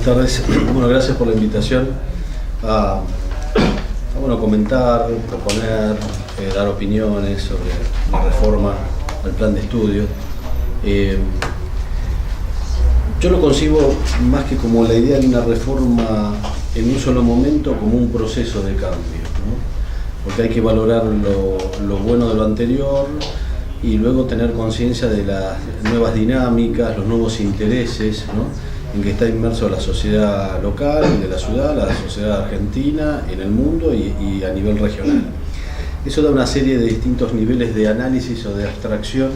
tardes. Bueno, gracias por la invitación a comentar, proponer, dar opiniones sobre la reforma al plan de estudio. Yo lo concibo más que como la idea de una reforma en un solo momento, como un proceso de cambio, ¿no? Porque hay que valorar lo bueno de lo anterior y luego tener conciencia de las nuevas dinámicas, los nuevos intereses, ¿no?, en que está inmerso la sociedad local, de la ciudad, la sociedad argentina, en el mundo y a nivel regional. Eso da una serie de distintos niveles de análisis o de abstracción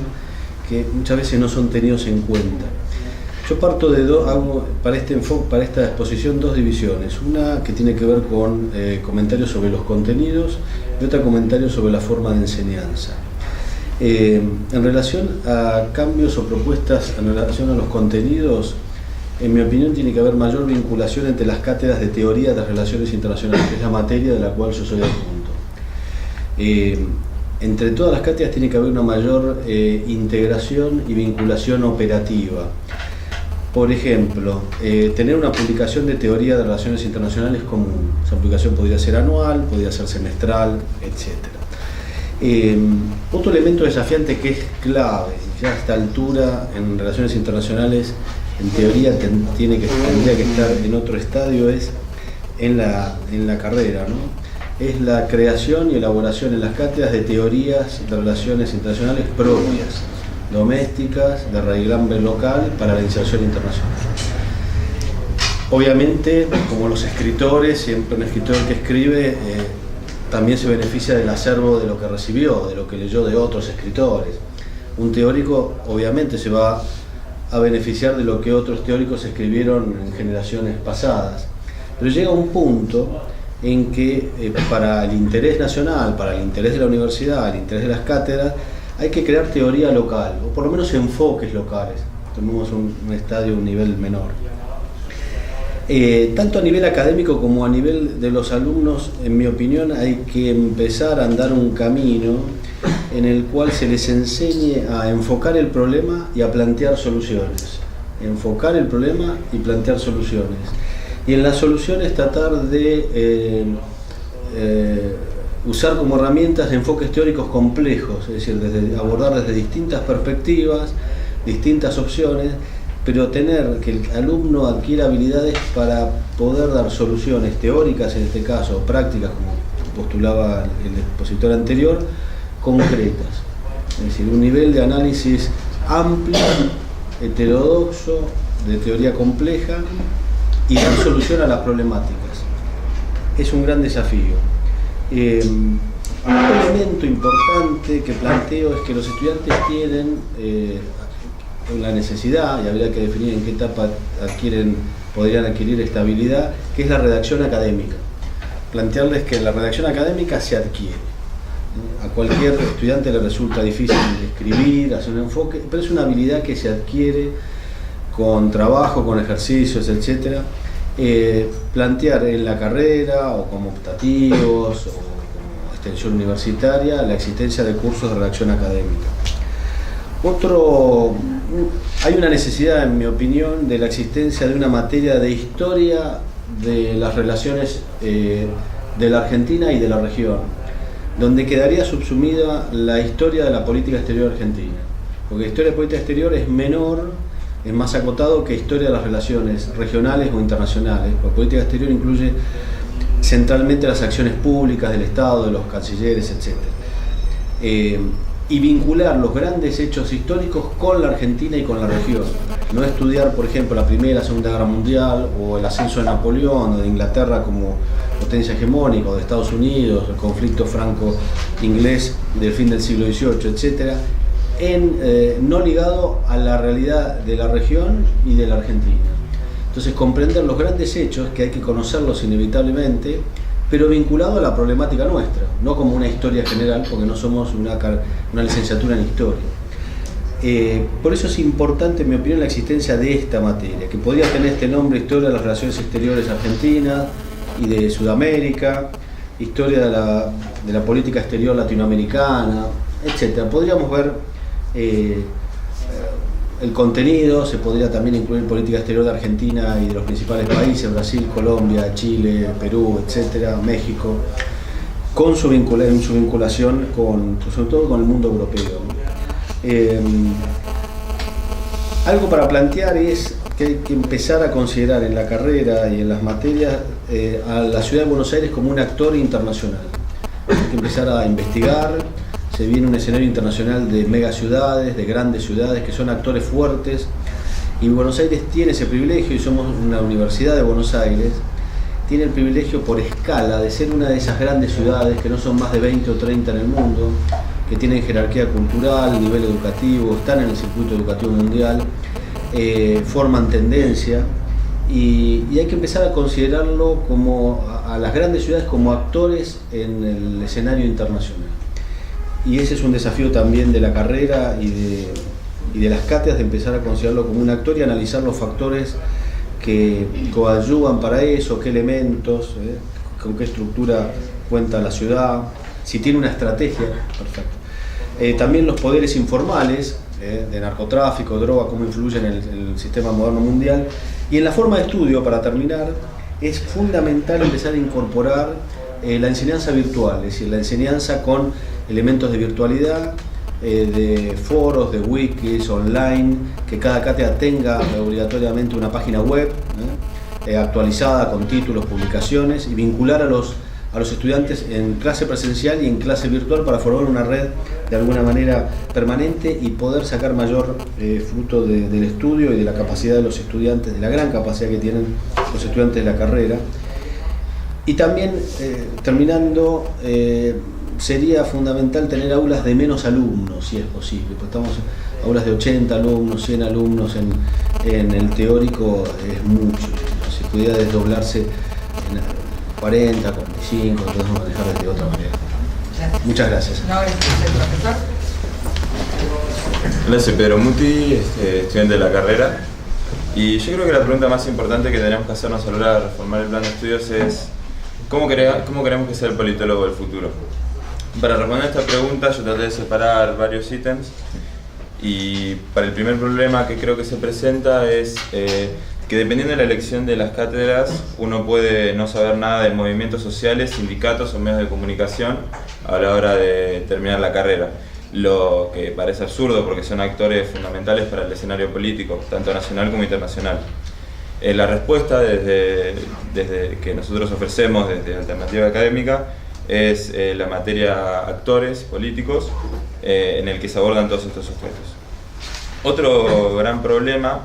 que muchas veces no son tenidos en cuenta. Yo parto de hago para esta exposición dos divisiones, una que tiene que ver con comentarios sobre los contenidos y otra comentarios sobre la forma de enseñanza. En relación a cambios o propuestas en relación a los contenidos, en mi opinión tiene que haber mayor vinculación entre las cátedras de teoría de relaciones internacionales, que es la materia de la cual yo soy adjunto. Entre todas las cátedras tiene que haber una mayor integración y vinculación operativa. Por ejemplo, tener una publicación de teoría de relaciones internacionales común. Esa publicación podría ser anual, podría ser semestral, etc. Otro elemento desafiante que es clave, ya a esta altura en relaciones internacionales, en teoría tendría que estar en otro estadio, es en la carrera, ¿no? Es la creación y elaboración en las cátedras de teorías de relaciones internacionales propias, domésticas, de raigambre local para la inserción internacional. Obviamente, como los escritores, siempre un escritor que escribe también se beneficia del acervo de lo que recibió, de lo que leyó de otros escritores. Un teórico obviamente se va a beneficiar de lo que otros teóricos escribieron en generaciones pasadas. Pero llega un punto en que para el interés nacional, para el interés de la universidad, el interés de las cátedras, hay que crear teoría local, o por lo menos enfoques locales. Tenemos un estadio, un nivel menor. Tanto a nivel académico como a nivel de los alumnos, en mi opinión, hay que empezar a andar un camino en el cual se les enseñe a enfocar el problema y a plantear soluciones. Enfocar el problema y plantear soluciones. Y en las soluciones tratar de usar como herramientas enfoques teóricos complejos, es decir, abordar desde distintas perspectivas, distintas opciones, pero tener que el alumno adquiera habilidades para poder dar soluciones teóricas, en este caso, prácticas, como postulaba el expositor anterior, concretas. Es decir, un nivel de análisis amplio, heterodoxo, de teoría compleja y dar solución a las problemáticas. Es un gran desafío. Un elemento importante que planteo es que los estudiantes tienen la necesidad, y habría que definir en qué etapa podrían adquirir esta habilidad, que es la redacción académica. Plantearles que la redacción académica se adquiere. A cualquier estudiante le resulta difícil escribir, hacer un enfoque, pero es una habilidad que se adquiere con trabajo, con ejercicios, etc. Plantear en la carrera o como optativos o como extensión universitaria la existencia de cursos de redacción académica. Hay una necesidad, en mi opinión, de la existencia de una materia de historia de las relaciones de la Argentina y de la región, donde quedaría subsumida la historia de la política exterior argentina. Porque la historia de política exterior es menor, es más acotado que historia de las relaciones regionales o internacionales. La política exterior incluye centralmente las acciones públicas del Estado, de los cancilleres, etc. Y vincular los grandes hechos históricos con la Argentina y con la región. No estudiar, por ejemplo, la Primera, la Segunda Guerra Mundial, o el ascenso de Napoleón, o de Inglaterra como potencia hegemónica, o de Estados Unidos, el conflicto franco-inglés del fin del siglo XVIII, etc., no ligado a la realidad de la región y de la Argentina. Entonces, comprender los grandes hechos, que hay que conocerlos inevitablemente, pero vinculado a la problemática nuestra, no como una historia general, porque no somos una licenciatura en historia. Por eso es importante, en mi opinión, la existencia de esta materia, que podría tener este nombre: Historia de las Relaciones Exteriores Argentinas y de Sudamérica, Historia de la Política Exterior Latinoamericana, etc. Podríamos ver el contenido se podría también incluir política exterior de Argentina y de los principales países, Brasil, Colombia, Chile, Perú, etcétera, México, con su vinculación sobre todo con el mundo europeo, ¿no? Algo para plantear es que hay que empezar a considerar en la carrera y en las materias a la ciudad de Buenos Aires como un actor internacional. Hay que empezar a investigar. Se viene un escenario internacional de megaciudades, de grandes ciudades que son actores fuertes, y Buenos Aires tiene ese privilegio, y somos una universidad de Buenos Aires, tiene el privilegio por escala de ser una de esas grandes ciudades que no son más de 20 o 30 en el mundo, que tienen jerarquía cultural, nivel educativo, están en el circuito educativo mundial, forman tendencia, y hay que empezar a considerarlo como a las grandes ciudades como actores en el escenario internacional. Y ese es un desafío también de la carrera y de las cátedras, de empezar a considerarlo como un actor y analizar los factores que coadyuvan para eso, qué elementos, con qué estructura cuenta la ciudad, si tiene una estrategia. Perfecto. También los poderes informales, de narcotráfico, droga, cómo influyen en el sistema moderno mundial. Y en la forma de estudio, para terminar, es fundamental empezar a incorporar la enseñanza virtual, es decir, la enseñanza con elementos de virtualidad, de foros, de wikis, online, que cada cátedra tenga obligatoriamente una página web actualizada con títulos, publicaciones, y vincular a los estudiantes en clase presencial y en clase virtual para formar una red de alguna manera permanente y poder sacar mayor fruto del estudio y de la capacidad de los estudiantes, de la gran capacidad que tienen los estudiantes de la carrera. Y también, terminando, sería fundamental tener aulas de menos alumnos, si es posible, porque estamos en aulas de 80 alumnos, 100 alumnos en el teórico, es mucho. Si pudiera desdoblarse en 40, 45, lo podemos manejar de otra manera. Muchas gracias. No, es el profesor. Hola, soy Pedro Muti, estudiante de la carrera. Y yo creo que la pregunta más importante que tenemos que hacernos a la hora de reformar el plan de estudios es ¿cómo queremos que sea el politólogo del futuro? Para responder a esta pregunta yo traté de separar varios ítems, y para el primer problema que creo que se presenta es que dependiendo de la elección de las cátedras uno puede no saber nada de movimientos sociales, sindicatos o medios de comunicación a la hora de terminar la carrera, lo que parece absurdo porque son actores fundamentales para el escenario político, tanto nacional como internacional. La respuesta desde que nosotros ofrecemos desde Alternativa Académica es la materia actores políticos, en el que se abordan todos estos sujetos. Otro gran problema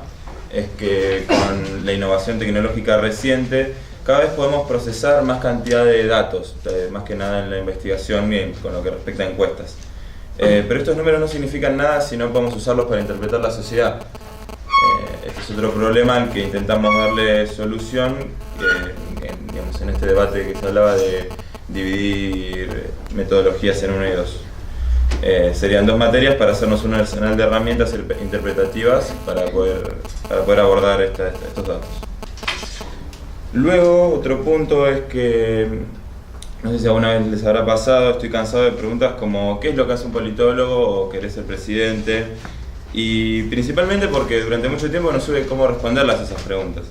es que con la innovación tecnológica reciente cada vez podemos procesar más cantidad de datos, más que nada en la investigación y con lo que respecta a encuestas. Pero estos números no significan nada si no podemos usarlos para interpretar la sociedad. Este es otro problema al que intentamos darle solución, digamos, en este debate que se hablaba de dividir metodologías en 1 y 2. Serían 2 materias para hacernos un arsenal de herramientas interpretativas para poder abordar estos datos. Luego, otro punto es que, no sé si alguna vez les habrá pasado, estoy cansado de preguntas como ¿qué es lo que hace un politólogo? ¿O querés ser presidente? Y principalmente porque durante mucho tiempo no supe cómo responderlas a esas preguntas.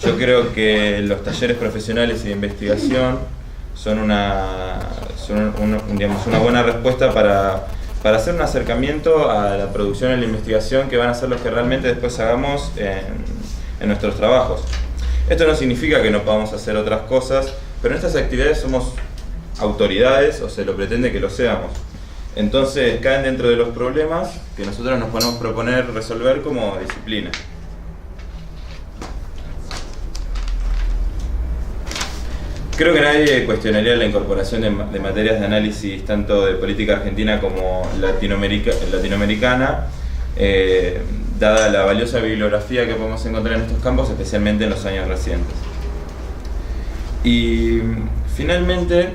Yo creo que los talleres profesionales y de investigación son una buena respuesta para hacer un acercamiento a la producción y la investigación, que van a ser los que realmente después hagamos en nuestros trabajos. Esto no significa que no podamos hacer otras cosas, pero en estas actividades somos autoridades, o se lo pretende que lo seamos. Entonces caen dentro de los problemas que nosotros nos podemos proponer resolver como disciplina. Creo que nadie cuestionaría la incorporación de materias de análisis tanto de política argentina como latinoamericana, dada la valiosa bibliografía que podemos encontrar en estos campos, especialmente en los años recientes. Y finalmente,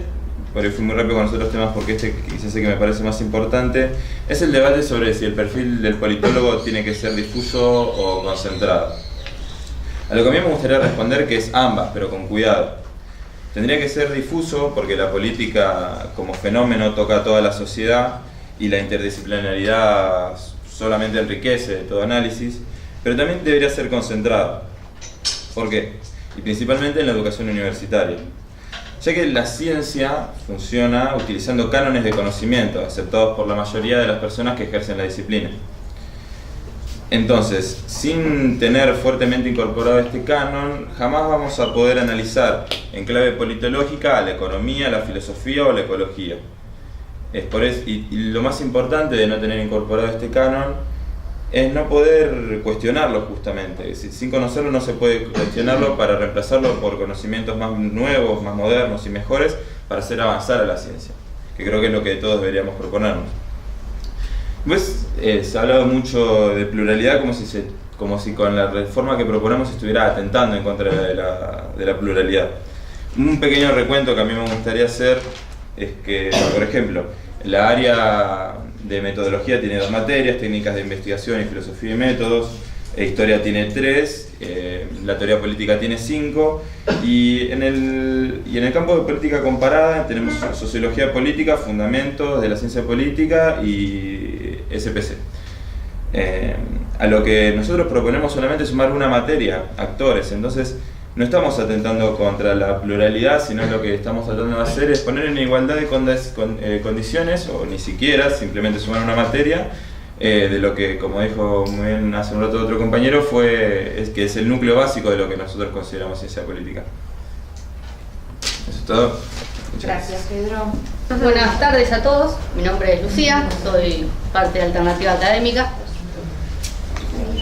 por ahí fui muy rápido con los otros temas porque este quizás sé que me parece más importante, es el debate sobre si el perfil del politólogo tiene que ser difuso o concentrado. A lo que a mí me gustaría responder que es ambas, pero con cuidado. Tendría que ser difuso porque la política como fenómeno toca a toda la sociedad y la interdisciplinaridad solamente enriquece todo análisis, pero también debería ser concentrado. ¿Por qué? Y principalmente en la educación universitaria, ya que la ciencia funciona utilizando cánones de conocimiento aceptados por la mayoría de las personas que ejercen la disciplina. Entonces, sin tener fuertemente incorporado este canon, jamás vamos a poder analizar en clave politológica a la economía, la filosofía o la ecología. Es por eso, y lo más importante de no tener incorporado este canon es no poder cuestionarlo justamente. Sin conocerlo no se puede cuestionarlo para reemplazarlo por conocimientos más nuevos, más modernos y mejores para hacer avanzar a la ciencia, que creo que es lo que todos deberíamos proponernos. Pues se ha hablado mucho de pluralidad como si con la reforma que proponemos estuviera atentando en contra de la pluralidad. Un pequeño recuento que a mí me gustaría hacer es que, por ejemplo, la área de metodología tiene 2 materias, técnicas de investigación y filosofía y métodos, historia tiene 3, la teoría política tiene 5, y en el campo de política comparada tenemos sociología política, fundamentos de la ciencia política y SPC. A lo que nosotros proponemos solamente sumar una materia, actores. Entonces no estamos atentando contra la pluralidad, sino lo que estamos tratando de hacer es poner en igualdad de condiciones, o ni siquiera simplemente sumar una materia, de lo que, como dijo muy bien hace un rato otro compañero, que es el núcleo básico de lo que nosotros consideramos ciencia política. Eso es todo. Gracias, Pedro. Buenas tardes a todos, mi nombre es Lucía, soy parte de Alternativa Académica.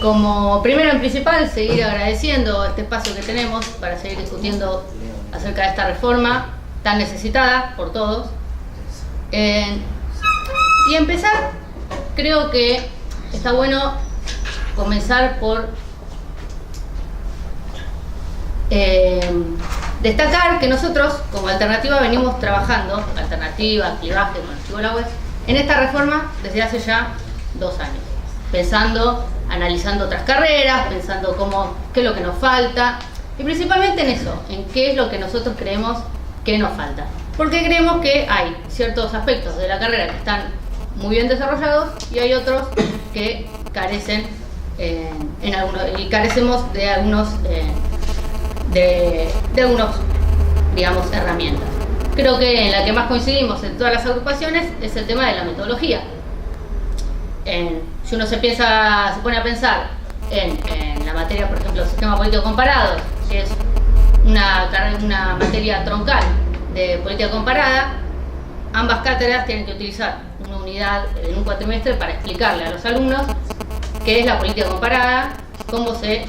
Como primero en principal, seguir agradeciendo este espacio que tenemos para seguir discutiendo acerca de esta reforma tan necesitada por todos. Y empezar, creo que está bueno comenzar por destacar que nosotros como Alternativa venimos trabajando, Alternativa, Clivaje, Colectivo La UES, en esta reforma desde hace ya 2 años, pensando, analizando otras carreras, pensando qué es lo que nos falta, y principalmente en eso, en qué es lo que nosotros creemos que nos falta. Porque creemos que hay ciertos aspectos de la carrera que están muy bien desarrollados y hay otros que carecen y carecemos de algunos digamos, herramientas. Creo que en la que más coincidimos en todas las agrupaciones es el tema de la metodología. Si uno se pone a pensar en la materia, por ejemplo, sistema político comparado, que es una materia troncal de política comparada, ambas cátedras tienen que utilizar una unidad en un cuatrimestre para explicarle a los alumnos qué es la política comparada, cómo se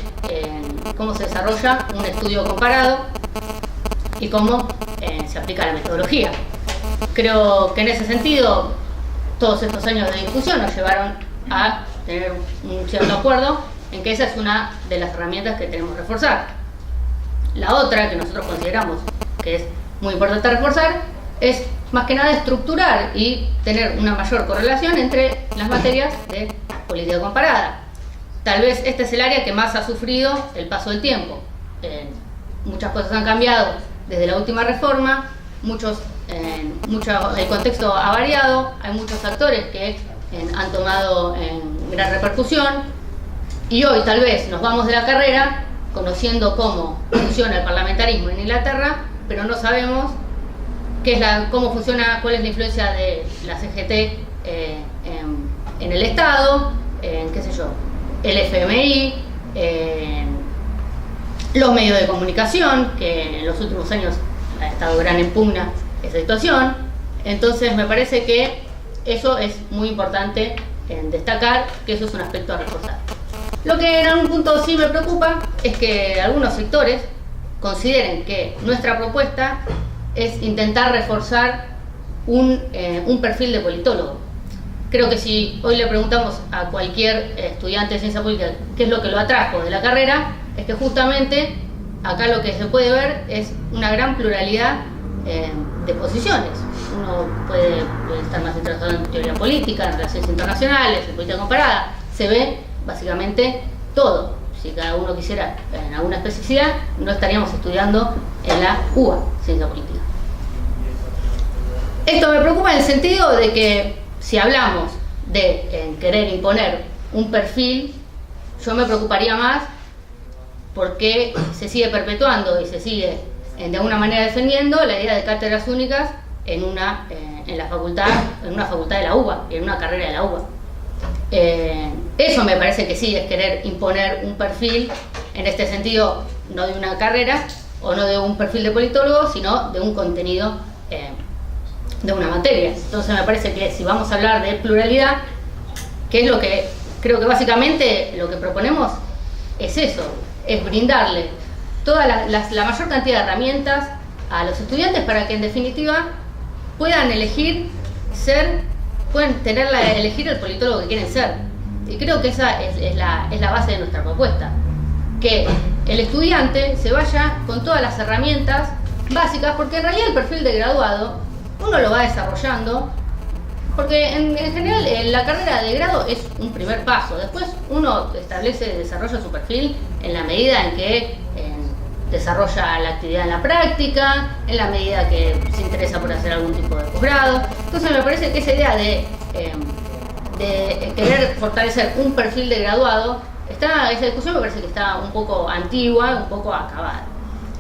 desarrolla un estudio comparado y cómo se aplica la metodología. Creo que en ese sentido todos estos años de discusión nos llevaron a tener un cierto acuerdo en que esa es una de las herramientas que tenemos que reforzar. La otra que nosotros consideramos que es muy importante reforzar es más que nada estructurar y tener una mayor correlación entre las materias de política comparada. Tal vez este es el área que más ha sufrido el paso del tiempo. Muchas cosas han cambiado desde la última reforma, el contexto ha variado, hay muchos actores que han tomado gran repercusión y hoy tal vez nos vamos de la carrera conociendo cómo funciona el parlamentarismo en Inglaterra, pero no sabemos cómo funciona, cuál es la influencia de la CGT en el Estado, el FMI, los medios de comunicación, que en los últimos años ha estado gran en pugna esa situación. Entonces me parece que eso es muy importante destacar, que eso es un aspecto a reforzar. Lo que en algún punto sí me preocupa es que algunos sectores consideren que nuestra propuesta es intentar reforzar un perfil de politólogo. Creo que si hoy le preguntamos a cualquier estudiante de ciencia política qué es lo que lo atrajo de la carrera, es que justamente acá lo que se puede ver es una gran pluralidad de posiciones. Uno puede estar más interesado en teoría política, en relaciones internacionales, en política comparada. Se ve básicamente todo. Si cada uno quisiera en alguna especificidad, no estaríamos estudiando en la UBA, ciencia política. Esto me preocupa en el sentido de que si hablamos de querer imponer un perfil, yo me preocuparía más porque se sigue perpetuando y se sigue de alguna manera defendiendo la idea de cátedras únicas en una facultad de la UBA y en una carrera de la UBA. Eso me parece que sí es querer imponer un perfil, en este sentido no de una carrera o no de un perfil de politólogo, sino de un contenido de una materia. Entonces me parece que si vamos a hablar de pluralidad, que es lo que creo que básicamente lo que proponemos es eso, es brindarle toda la mayor cantidad de herramientas a los estudiantes para que en definitiva puedan elegir elegir el politólogo que quieren ser. Y creo que esa es la base de nuestra propuesta, que el estudiante se vaya con todas las herramientas básicas, porque en realidad el perfil de graduado uno lo va desarrollando, porque en general la carrera de grado es un primer paso. Después uno desarrolla su perfil en la medida en que desarrolla la actividad en la práctica, en la medida que se interesa por hacer algún tipo de posgrado. Entonces me parece que esa idea de querer fortalecer un perfil de graduado, esa discusión me parece que está un poco antigua, un poco acabada.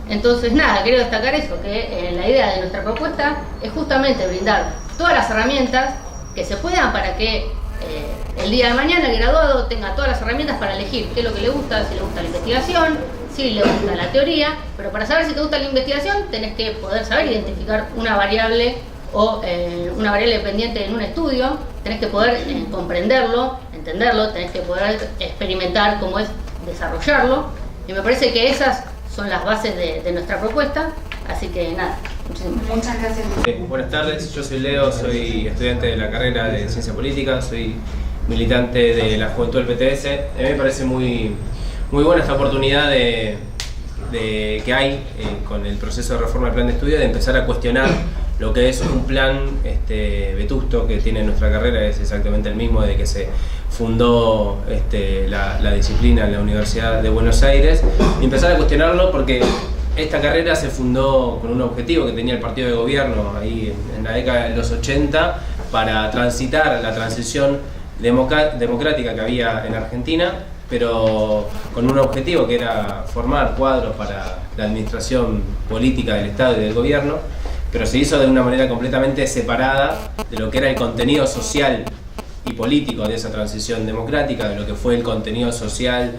Entonces nada, quiero destacar eso, que la idea de nuestra propuesta es justamente brindar todas las herramientas que se puedan para que el día de mañana el graduado tenga todas las herramientas para elegir qué es lo que le gusta, si le gusta la investigación, si le gusta la teoría, pero para saber si te gusta la investigación tenés que poder saber identificar una variable o una variable dependiente en un estudio, tenés que poder comprenderlo, entenderlo, tenés que poder experimentar cómo es desarrollarlo, y me parece que esas son las bases de nuestra propuesta, así que nada, muchas gracias. Buenas tardes, yo soy Leo, soy estudiante de la carrera de Ciencia Política, soy militante de la Juventud del PTS. A mí me parece muy buena esta oportunidad que hay con el proceso de reforma del plan de estudio, de empezar a cuestionar lo que es un plan vetusto que tiene nuestra carrera. Es exactamente el mismo desde que se fundó la disciplina en la Universidad de Buenos Aires, y empezar a cuestionarlo porque esta carrera se fundó con un objetivo que tenía el partido de gobierno ahí en la década de los 80 para transitar la transición democrática que había en Argentina, pero con un objetivo que era formar cuadros para la administración política del Estado y del gobierno, pero se hizo de una manera completamente separada de lo que era el contenido social y político de esa transición democrática, de lo que fue el contenido social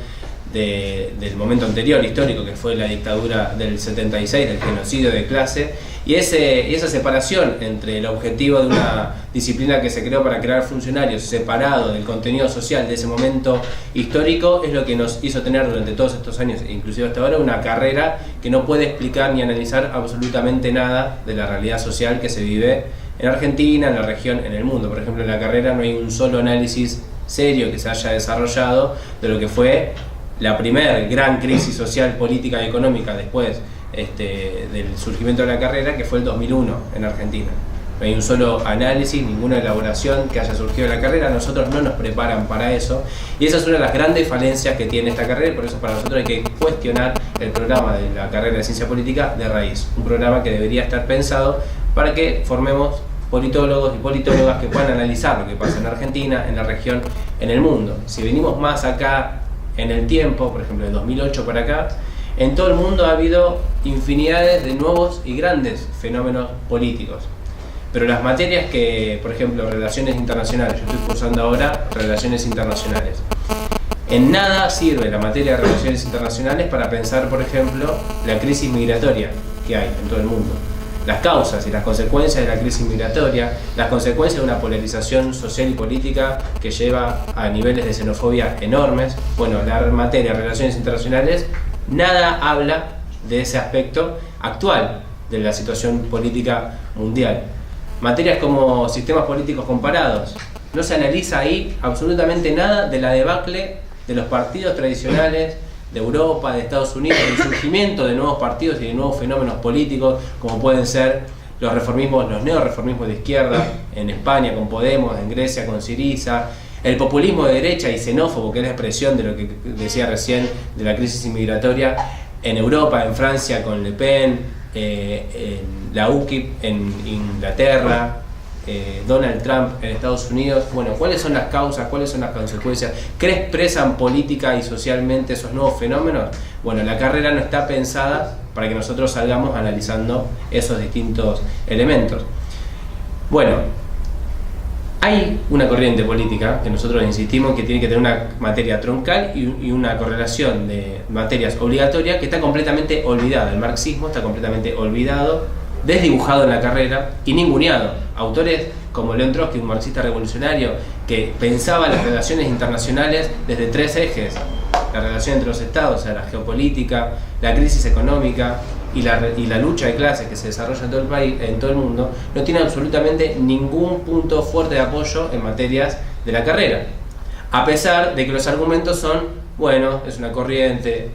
del momento anterior histórico, que fue la dictadura del 76, del genocidio de clase, y esa separación entre el objetivo de una disciplina que se creó para crear funcionarios separado del contenido social de ese momento histórico es lo que nos hizo tener durante todos estos años, inclusive hasta ahora, una carrera que no puede explicar ni analizar absolutamente nada de la realidad social que se vive en Argentina, en la región, en el mundo. Por ejemplo, en la carrera no hay un solo análisis serio que se haya desarrollado de lo que fue la primera gran crisis social, política y económica después del surgimiento de la carrera, que fue el 2001 en Argentina. No hay un solo análisis, ninguna elaboración que haya surgido de la carrera. Nosotros no nos preparan para eso, y esa es una de las grandes falencias que tiene esta carrera, y por eso para nosotros hay que cuestionar el programa de la carrera de Ciencia Política de raíz. Un programa que debería estar pensado para que formemos politólogos y politólogas que puedan analizar lo que pasa en Argentina, en la región, en el mundo. Si venimos más acá en el tiempo, por ejemplo de 2008 para acá, en todo el mundo ha habido infinidades de nuevos y grandes fenómenos políticos. Pero las materias que, por ejemplo, relaciones internacionales, yo estoy cursando ahora relaciones internacionales, en nada sirve la materia de relaciones internacionales para pensar, por ejemplo, la crisis migratoria que hay en todo el mundo. Las causas y las consecuencias de la crisis migratoria, las consecuencias de una polarización social y política que lleva a niveles de xenofobia enormes. Bueno, la materia de relaciones internacionales nada habla de ese aspecto actual de la situación política mundial. Materias como sistemas políticos comparados, no se analiza ahí absolutamente nada de la debacle de los partidos tradicionales de Europa, de Estados Unidos, del surgimiento de nuevos partidos y de nuevos fenómenos políticos, como pueden ser los reformismos, los neorreformismos de izquierda en España con Podemos, en Grecia con Syriza, el populismo de derecha y xenófobo, que es la expresión de lo que decía recién de la crisis inmigratoria en Europa, en Francia con Le Pen, en la UKIP en Inglaterra, Donald Trump en Estados Unidos. Bueno, ¿cuáles son las causas? ¿Cuáles son las consecuencias? ¿Qué expresan política y socialmente esos nuevos fenómenos? Bueno, la carrera no está pensada para que nosotros salgamos analizando esos distintos elementos. Bueno, hay una corriente política que nosotros insistimos que tiene que tener una materia troncal y una correlación de materias obligatorias que está completamente olvidada. El marxismo está completamente olvidado, desdibujado en la carrera y ninguneado. Autores como León Trotsky, un marxista revolucionario que pensaba las relaciones internacionales desde 3 ejes: la relación entre los estados, o sea, la geopolítica, la crisis económica y la lucha de clases que se desarrolla en todo el país, en todo el mundo, no tiene absolutamente ningún punto fuerte de apoyo en materias de la carrera, a pesar de que los argumentos son: bueno, es una corriente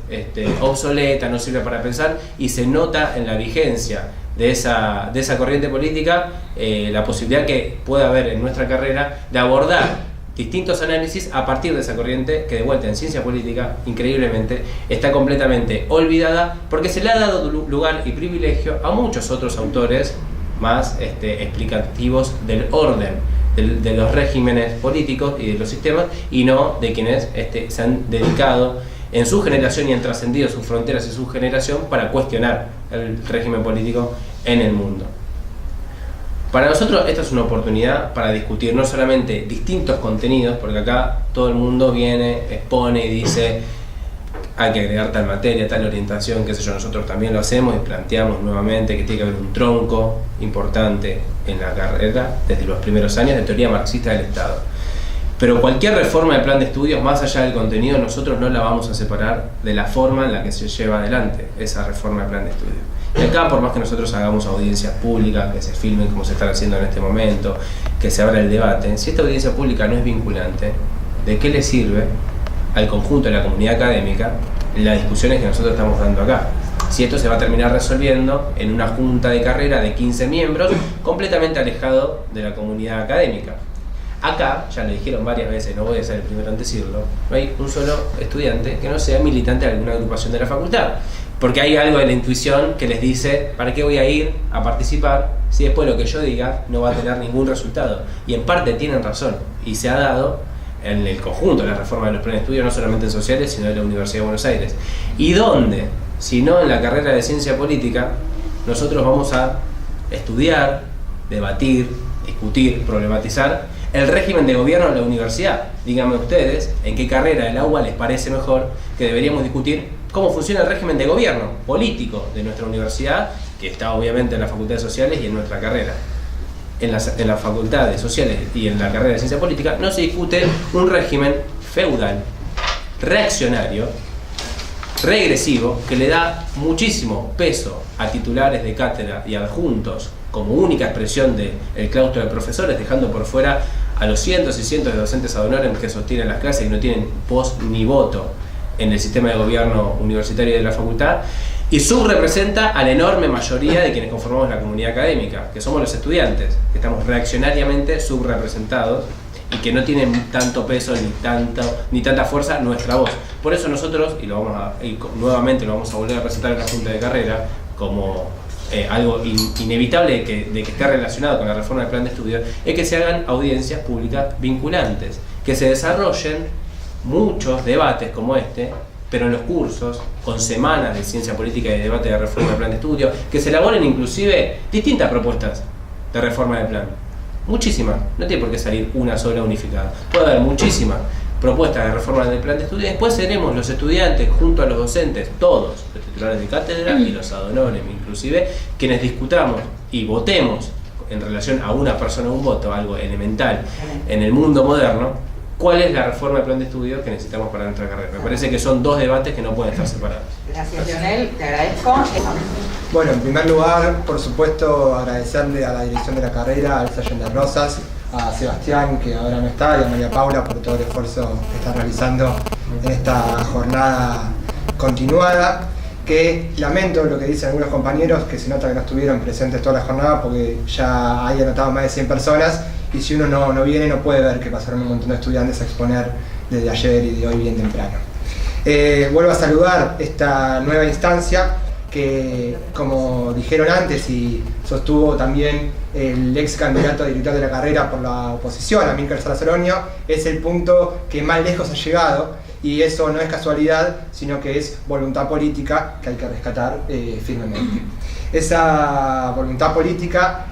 obsoleta, no sirve para pensar, y se nota en la vigencia de esa corriente política la posibilidad que pueda haber en nuestra carrera de abordar distintos análisis a partir de esa corriente que, de vuelta, en ciencia política, increíblemente, está completamente olvidada porque se le ha dado lugar y privilegio a muchos otros autores más explicativos del orden de los regímenes políticos y de los sistemas, y no de quienes se han dedicado en su generación y han trascendido sus fronteras y su generación para cuestionar el régimen político en el mundo. Para nosotros esta es una oportunidad para discutir no solamente distintos contenidos, porque acá todo el mundo viene, expone y dice hay que agregar tal materia, tal orientación, qué sé yo. Nosotros también lo hacemos y planteamos nuevamente que tiene que haber un tronco importante en la carrera desde los primeros años de teoría marxista del Estado. Pero cualquier reforma del plan de estudios, más allá del contenido, nosotros no la vamos a separar de la forma en la que se lleva adelante esa reforma del plan de estudios. Y acá, por más que nosotros hagamos audiencias públicas, que se filmen como se están haciendo en este momento, que se abra el debate, si esta audiencia pública no es vinculante, ¿de qué le sirve al conjunto de la comunidad académica las discusiones que nosotros estamos dando acá? Si esto se va a terminar resolviendo en una junta de carrera de 15 miembros, completamente alejado de la comunidad académica. Acá, ya lo dijeron varias veces, no voy a ser el primero en decirlo, no hay un solo estudiante que no sea militante de alguna agrupación de la facultad. Porque hay algo de la intuición que les dice: ¿para qué voy a ir a participar si después lo que yo diga no va a tener ningún resultado? Y en parte tienen razón, y se ha dado en el conjunto de la reforma de los planes de estudio, no solamente en sociales, sino en la Universidad de Buenos Aires. ¿Y dónde? Si no en la carrera de ciencia política, nosotros vamos a estudiar, debatir, discutir, problematizar el régimen de gobierno de la universidad. Díganme ustedes en qué carrera del agua les parece mejor que deberíamos discutir cómo funciona el régimen de gobierno político de nuestra universidad, que está obviamente en la Facultad de Sociales y en nuestra carrera. En la Facultad de Sociales y en la carrera de Ciencia Política no se discute un régimen feudal, reaccionario, regresivo, que le da muchísimo peso a titulares de cátedra y adjuntos como única expresión del claustro de profesores, dejando por fuera a los cientos y cientos de docentes ad honorem que sostienen las clases y no tienen voz ni voto en el sistema de gobierno universitario de la facultad, y subrepresenta a la enorme mayoría de quienes conformamos la comunidad académica, que somos los estudiantes, que estamos reaccionariamente subrepresentados y que no tienen tanto peso ni tanta fuerza nuestra voz. Por eso nosotros, y nuevamente lo vamos a volver a presentar en la Junta de Carrera como algo inevitable de que esté relacionado con la reforma del plan de estudios, es que se hagan audiencias públicas vinculantes, que se desarrollen muchos debates como este, pero en los cursos, con semanas de ciencia política y de debate de reforma del plan de estudio, que se elaboren inclusive distintas propuestas de reforma del plan. Muchísimas, no tiene por qué salir una sola unificada. Puede haber muchísimas propuestas de reforma del plan de estudio, y después seremos los estudiantes, junto a los docentes, todos, los titulares de cátedra y los ad honorem inclusive, quienes discutamos y votemos en relación a una persona un voto, algo elemental en el mundo moderno, cuál es la reforma del plan de estudio que necesitamos para nuestra carrera. Me parece que son dos debates que no pueden estar separados. Gracias, Leonel, te agradezco. Bueno, en primer lugar, por supuesto, agradecerle a la dirección de la carrera, a Elsa Allende Rosas, a Sebastián, que ahora no está, y a María Paula por todo el esfuerzo que están realizando en esta jornada continuada, que lamento lo que dicen algunos compañeros, que se nota que no estuvieron presentes toda la jornada porque ya hay anotado más de 100 personas, y si uno no viene no puede ver que pasaron un montón de estudiantes a exponer desde ayer y de hoy bien temprano. Vuelvo a saludar esta nueva instancia que, como dijeron antes y sostuvo también el ex candidato a director de la carrera por la oposición, Amílcar Solorzano, es el punto que más lejos ha llegado, y eso no es casualidad, sino que es voluntad política que hay que rescatar firmemente. Esa voluntad política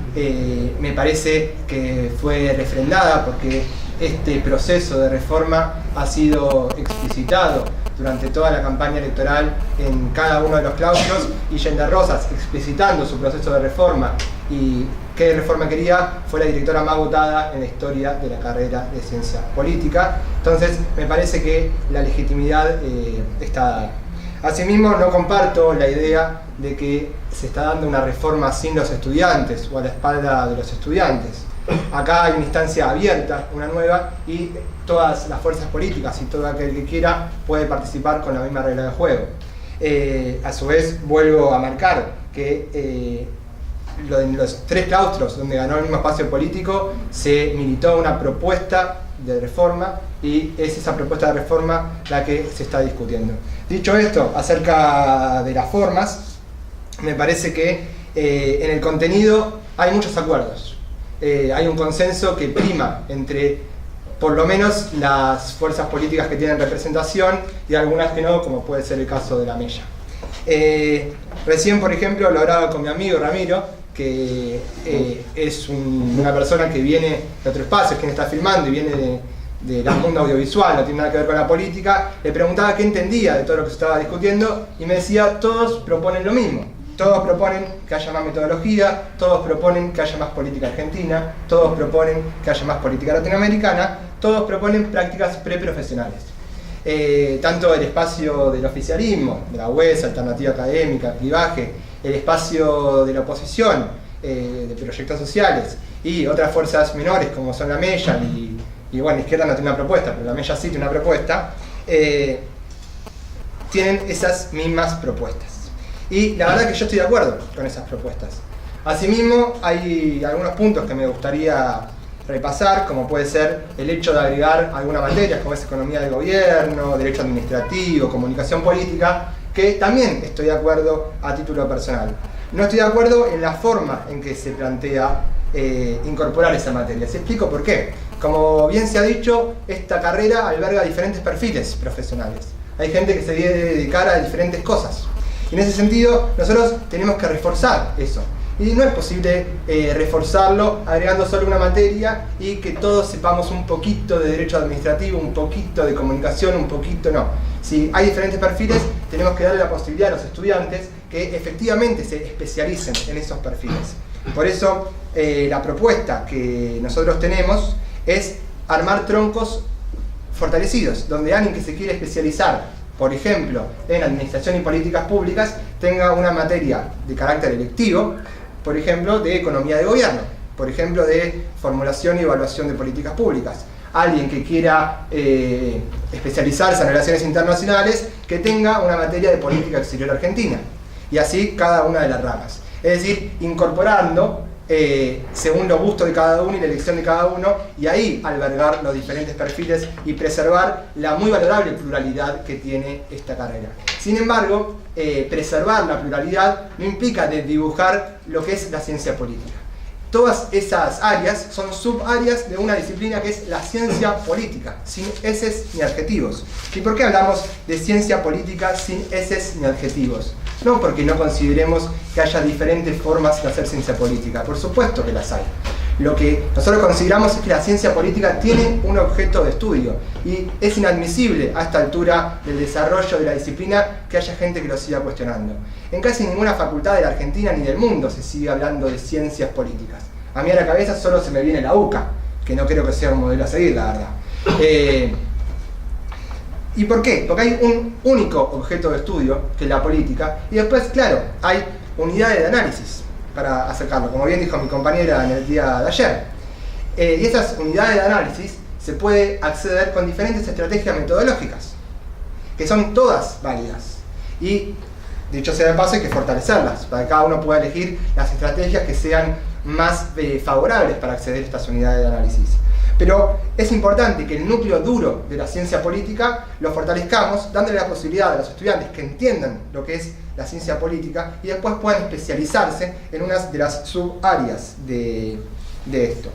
me parece que fue refrendada porque este proceso de reforma ha sido explicitado durante toda la campaña electoral en cada uno de los claustros, y Yenda Rosas, explicitando su proceso de reforma y qué reforma quería, fue la directora más votada en la historia de la carrera de ciencia política. Entonces me parece que la legitimidad está dada. Asimismo, no comparto la idea de que se está dando una reforma sin los estudiantes o a la espalda de los estudiantes. Acá hay una instancia abierta, una nueva, y todas las fuerzas políticas y todo aquel que quiera puede participar con la misma regla de juego. A su vez, vuelvo a marcar que en los 3 claustros donde ganó el mismo espacio político se militó una propuesta de reforma, y es esa propuesta de reforma la que se está discutiendo. Dicho esto, acerca de las formas, me parece que en el contenido hay muchos acuerdos. Hay un consenso que prima entre, por lo menos, las fuerzas políticas que tienen representación y algunas que no, como puede ser el caso de la Mella. Recién, por ejemplo, lo hablaba con mi amigo Ramiro, que es una persona que viene de otro espacio, es quien está filmando y viene del mundo audiovisual, no tiene nada que ver con la política. Le preguntaba qué entendía de todo lo que se estaba discutiendo y me decía: todos proponen lo mismo. Todos proponen que haya más metodología, todos proponen que haya más política argentina, todos proponen que haya más política latinoamericana, todos proponen prácticas preprofesionales. Tanto el espacio del oficialismo, de la UES, Alternativa Académica, Clivaje, el espacio de la oposición, de proyectos sociales, y otras fuerzas menores como son la Mella, y bueno, la izquierda no tiene una propuesta, pero la Mella sí tiene una propuesta, tienen esas mismas propuestas. Y la verdad que yo estoy de acuerdo con esas propuestas. Asimismo, hay algunos puntos que me gustaría repasar, como puede ser el hecho de agregar algunas materias, como es economía del gobierno, derecho administrativo, comunicación política, que también estoy de acuerdo a título personal. No estoy de acuerdo en la forma en que se plantea incorporar esa materia. Se explico por qué. Como bien se ha dicho, esta carrera alberga diferentes perfiles profesionales. Hay gente que se debe dedicar a diferentes cosas. Y en ese sentido, nosotros tenemos que reforzar eso. Y no es posible reforzarlo agregando solo una materia y que todos sepamos un poquito de derecho administrativo, un poquito de comunicación, un poquito no. Si hay diferentes perfiles, tenemos que darle la posibilidad a los estudiantes que efectivamente se especialicen en esos perfiles. Por eso, la propuesta que nosotros tenemos es armar troncos fortalecidos, donde alguien que se quiere especializar, por ejemplo, en administración y políticas públicas, tenga una materia de carácter electivo, por ejemplo, de economía de gobierno, por ejemplo, de formulación y evaluación de políticas públicas. Alguien que quiera especializarse en relaciones internacionales, que tenga una materia de política exterior argentina. Y así cada una de las ramas. Es decir, incorporando según los gustos de cada uno y la elección de cada uno, y ahí albergar los diferentes perfiles y preservar la muy valorable pluralidad que tiene esta carrera. Sin embargo, preservar la pluralidad no implica desdibujar lo que es la ciencia política. Todas esas áreas son subáreas de una disciplina que es la ciencia política, sin eses ni adjetivos. ¿Y por qué hablamos de ciencia política sin eses ni adjetivos? No porque no consideremos que haya diferentes formas de hacer ciencia política, por supuesto que las hay. Lo que nosotros consideramos es que la ciencia política tiene un objeto de estudio y es inadmisible a esta altura del desarrollo de la disciplina que haya gente que lo siga cuestionando. En casi ninguna facultad de la Argentina ni del mundo se sigue hablando de ciencias políticas. A mí a la cabeza solo se me viene la UCA, que no creo que sea un modelo a seguir, la verdad. ¿Y por qué? Porque hay un único objeto de estudio, que es la política, y después, claro, hay unidades de análisis para acercarlo, como bien dijo mi compañera en el día de ayer. Y esas unidades de análisis se puede acceder con diferentes estrategias metodológicas, que son todas válidas. Y, dicho sea de paso, hay que fortalecerlas, para que cada uno pueda elegir las estrategias que sean más favorables para acceder a estas unidades de análisis. Pero es importante que el núcleo duro de la ciencia política lo fortalezcamos, dándole la posibilidad a los estudiantes que entiendan lo que es la ciencia política y después puedan especializarse en una de las subáreas de esto.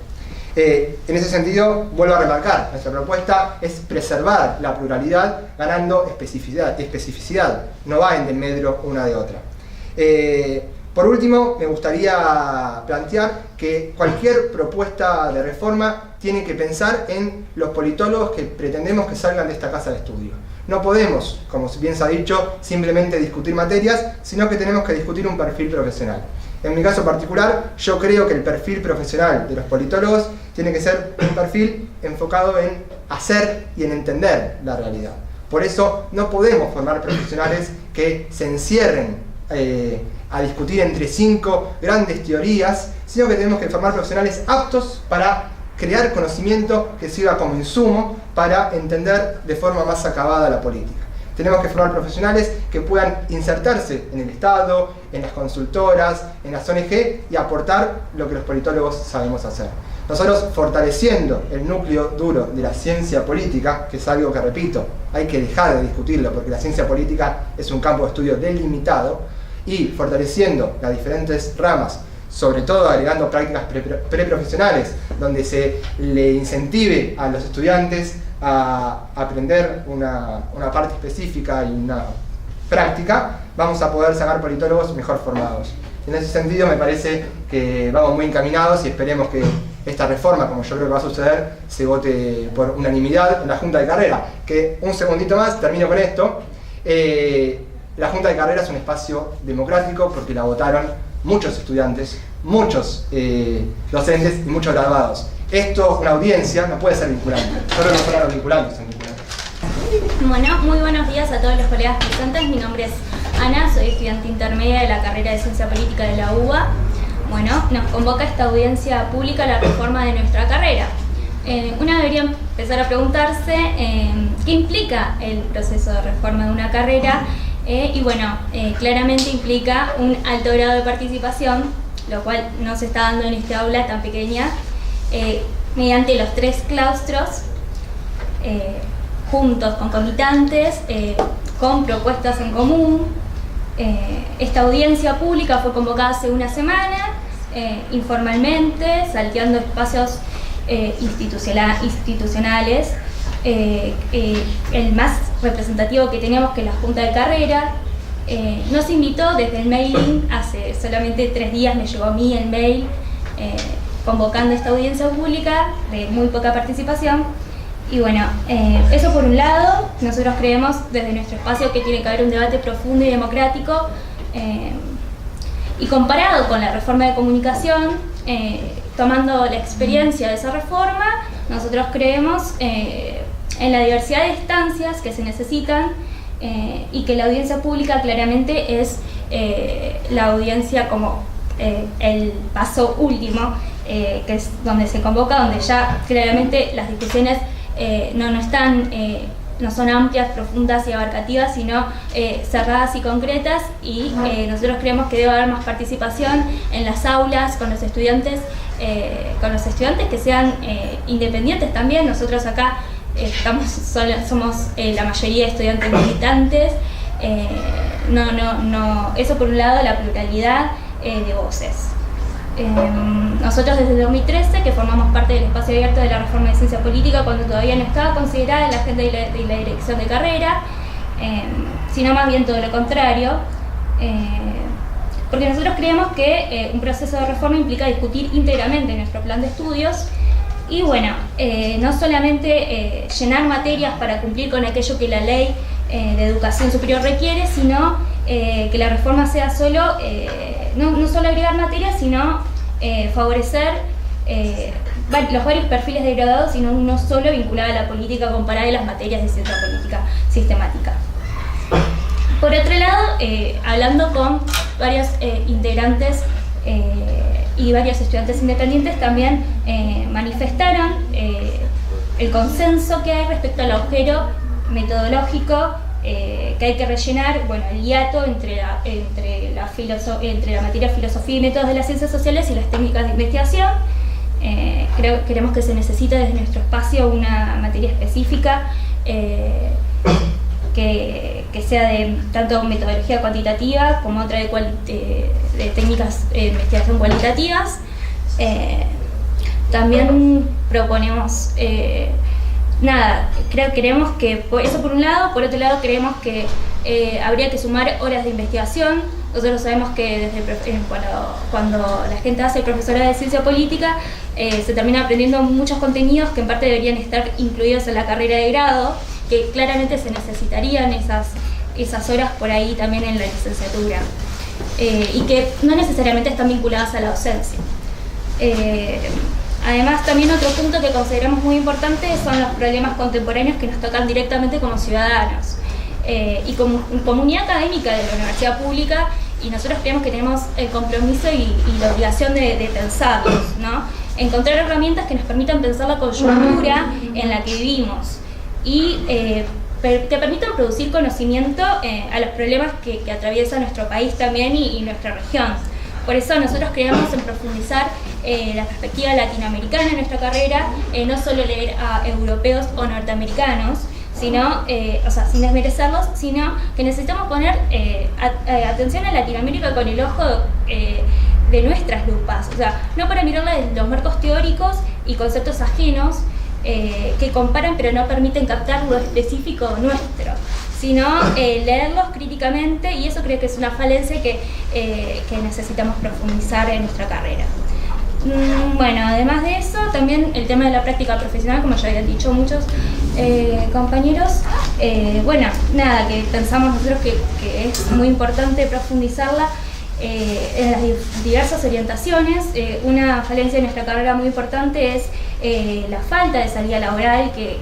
En ese sentido, vuelvo a remarcar, nuestra propuesta es preservar la pluralidad ganando especificidad, no va en desmedro una de otra. Por último, me gustaría plantear que cualquier propuesta de reforma tiene que pensar en los politólogos que pretendemos que salgan de esta casa de estudio. No podemos, como bien se ha dicho, simplemente discutir materias, sino que tenemos que discutir un perfil profesional. En mi caso particular, yo creo que el perfil profesional de los politólogos tiene que ser un perfil enfocado en hacer y en entender la realidad. Por eso no podemos formar profesionales que se encierren a discutir entre 5 grandes teorías, sino que tenemos que formar profesionales aptos para crear conocimiento que sirva como insumo para entender de forma más acabada la política. Tenemos que formar profesionales que puedan insertarse en el Estado, en las consultoras, en las ONG y aportar lo que los politólogos sabemos hacer. Nosotros, fortaleciendo el núcleo duro de la ciencia política, que es algo que, repito, hay que dejar de discutirlo porque la ciencia política es un campo de estudio delimitado, y fortaleciendo las diferentes ramas, sobre todo agregando prácticas preprofesionales, donde se le incentive a los estudiantes a aprender una parte específica y una práctica, vamos a poder sacar politólogos mejor formados. En ese sentido me parece que vamos muy encaminados y esperemos que esta reforma, como yo creo que va a suceder, se vote por unanimidad en la Junta de Carrera. Que un segundito más, termino con esto. La Junta de Carrera es un espacio democrático porque la votaron muchos estudiantes, muchos docentes y muchos graduados. Esto, una audiencia, no puede ser vinculante. Solo no son los vinculantes son vinculantes. Bueno, muy buenos días a todos los colegas presentes. Mi nombre es Ana, soy estudiante intermedia de la carrera de Ciencia Política de la UBA. Bueno, nos convoca esta audiencia pública a la reforma de nuestra carrera. Una debería empezar a preguntarse qué implica el proceso de reforma de una carrera. Y bueno, claramente implica un alto grado de participación, lo cual no se está dando en esta aula tan pequeña, mediante los 3 claustros, juntos, concomitantes, con propuestas en común. Esta audiencia pública fue convocada hace una semana, informalmente, salteando espacios institucionales. El más representativo que teníamos, que es la Junta de Carrera, nos invitó desde el mailing. Hace solamente 3 días me llegó a mí el mail convocando esta audiencia pública de muy poca participación. Y bueno, eso por un lado. Nosotros creemos desde nuestro espacio que tiene que haber un debate profundo y democrático, y comparado con la reforma de comunicación, tomando la experiencia de esa reforma, nosotros creemos en la diversidad de instancias que se necesitan, y que la audiencia pública claramente es la audiencia como el paso último, que es donde se convoca, donde ya claramente las discusiones no son amplias, profundas y abarcativas, sino cerradas y concretas, y nosotros creemos que debe haber más participación en las aulas con los estudiantes que sean independientes también. Nosotros acá somos la mayoría de estudiantes militantes. Eso por un lado, la pluralidad de voces. Nosotros desde 2013, que formamos parte del espacio abierto de la reforma de ciencia política, cuando todavía no estaba considerada en la agenda de la dirección de carrera, sino más bien todo lo contrario, porque nosotros creemos que un proceso de reforma implica discutir íntegramente nuestro plan de estudios. Y bueno, no solamente llenar materias para cumplir con aquello que la ley de educación superior requiere, sino que la reforma sea no solo agregar materias, sino favorecer los varios perfiles de graduados, sino uno solo vinculado a la política comparada de las materias de ciencia política sistemática. Por otro lado, hablando con varios integrantes y varios estudiantes independientes, también manifestaron el consenso que hay respecto al agujero metodológico que hay que rellenar, bueno, el hiato entre la materia filosofía y métodos de las ciencias sociales y las técnicas de investigación. Creemos que se necesita desde nuestro espacio una materia específica que sea de tanto metodología cuantitativa como otra de técnicas de investigación cualitativas. También proponemos, creemos que, eso por un lado, por otro lado creemos que habría que sumar horas de investigación. Nosotros sabemos que cuando la gente hace profesorado de ciencia política, se termina aprendiendo muchos contenidos que en parte deberían estar incluidos en la carrera de grado, que claramente se necesitarían esas horas por ahí también en la licenciatura, y que no necesariamente están vinculadas a la docencia. Además, también otro punto que consideramos muy importante son los problemas contemporáneos que nos tocan directamente como ciudadanos y como comunidad académica de la universidad pública, y nosotros creemos que tenemos el compromiso y la obligación de pensarlos, ¿no? Encontrar herramientas que nos permitan pensar la coyuntura en la que vivimos y que permitan producir conocimiento a los problemas que atraviesa nuestro país también y nuestra región. Por eso nosotros creemos en profundizar la perspectiva latinoamericana en nuestra carrera, no solo leer a europeos o norteamericanos, sino, sin desmerecerlos, sino que necesitamos poner atención a Latinoamérica con el ojo de nuestras lupas, no para mirarla desde los marcos teóricos y conceptos ajenos que comparan pero no permiten captar lo específico nuestro, sino leerlos críticamente, y eso creo que es una falencia que necesitamos profundizar en nuestra carrera. Bueno, además de eso, también el tema de la práctica profesional, como ya habían dicho muchos compañeros, que pensamos nosotros que es muy importante profundizarla en las diversas orientaciones. Una falencia de nuestra carrera muy importante es la falta de salida laboral que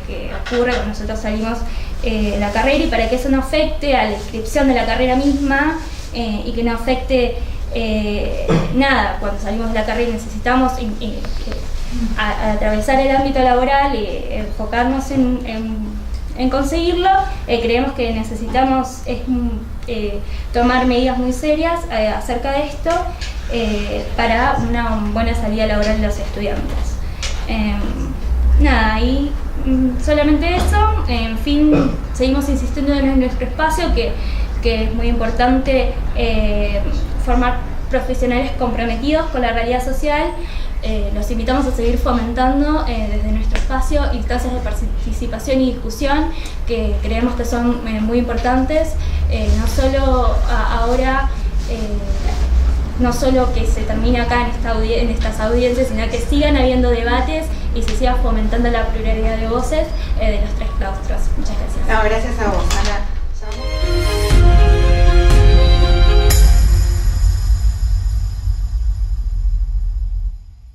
ocurre cuando nosotros salimos de la carrera, y para que eso no afecte a la inscripción de la carrera misma y que no afecte cuando salimos de la carrera necesitamos atravesar el ámbito laboral y enfocarnos en conseguirlo, creemos que necesitamos tomar medidas muy serias acerca de esto para una buena salida laboral de los estudiantes. Y solamente eso. En fin, seguimos insistiendo en nuestro espacio que es muy importante formar profesionales comprometidos con la realidad social. Los invitamos a seguir fomentando desde nuestro espacio instancias de participación y discusión que creemos que son muy importantes, no solo ahora, no solo que se termine acá en estas audiencias, sino que sigan habiendo debates y se siga fomentando la pluralidad de voces de los tres claustros. Muchas gracias. No, gracias a vos, Ana.